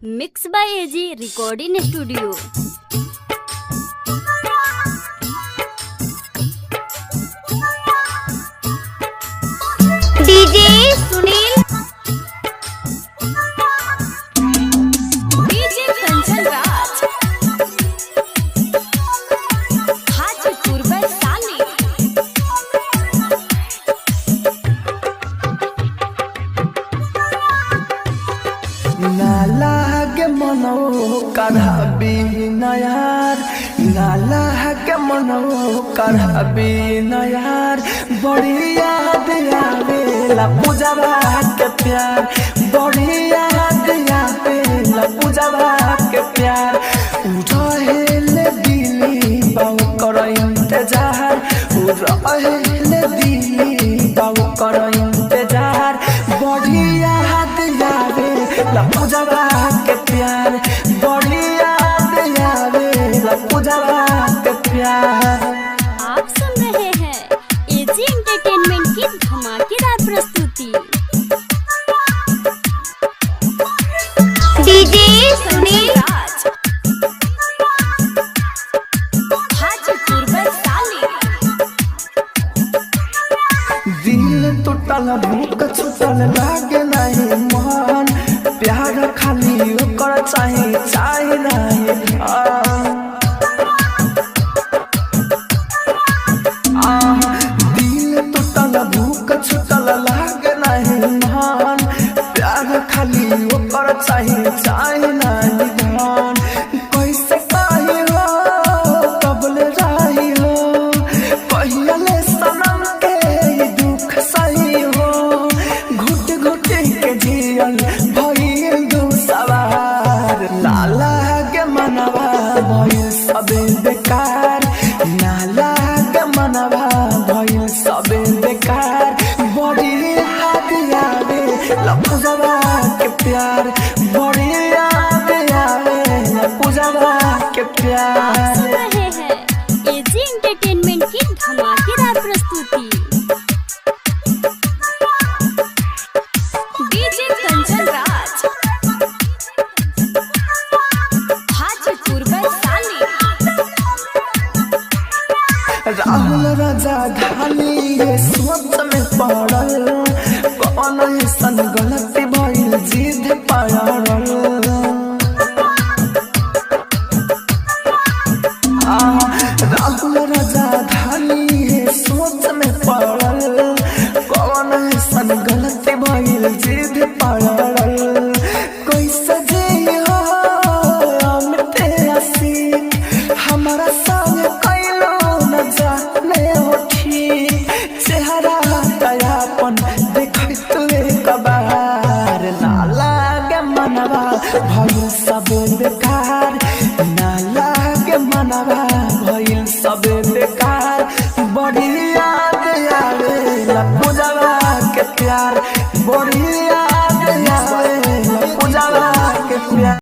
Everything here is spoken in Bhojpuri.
Mix by AG recording studio. DJ Sunil, DJ Kanchan Raj, Hajipur Vaishali. नाला के मनो करहबी नयार, नाला के मनो करहबी नयार। बड़ी याद आवेला पूजवा के प्यार, बड़ी याद आवेला पूजवा के प्यार। उठेले दिली बाऊ कर इंतजार, उठेले दिली बाऊ कर इंतजार। बड़ी याद आवेला पूजवा के प्यार, बड़ी याद आवेला पूजवा के प्यार। आप सुन रहे हैं एजी एंटरटेनमेंट की धमाकेदार प्रस्तुति। डीजे सुनील राज, हाजीपुर वैशाली। दिल टूटल भूख छूटल लागे नहीं मन, प्यार खाली ओकर चाहे चाहे नहीं दिल टूटल भूख छूटल लागे नहीं मन, प्यार खाली ओकर चाहे चाहे नहीं धन। कैसे कही हो कबले रही हो, कहियले सनम के ई दुख सही हो। घुट घुट के जियल भइल दू सवार, नाला के मनवा भइल सबे बेकार, नाला के मनवा भइल सबे बेकार। बड़ी याद आवे लफजवा के प्यार, बड़ी याद आवे लफजवा के आप प्यार। सुन रहे हैं एजी एंटरटेनमेंट की धमाकेदार प्रस्तुति। डीजे कंचन राज, हाजीपुर वैशाली। राहुल राजा धानी ये सोच में पड़ल, कौन ऐसन गलती भइल जिद पड़ल। राहुल राजा धानी ये सोच में पड़ल, कौन ऐसन गलती भइल जिद पड़ल। कैसे जियो अमित आशिक, हमारा संग कैलो न जाने हो ठीक। चेहरा दयापन देखै तू एक बार, नाला के मनवा भइल सब बेकार, नाला के मनवा भइल सब बेकार। बड़ी याद आवेला पूजवा के प्यार, बड़ी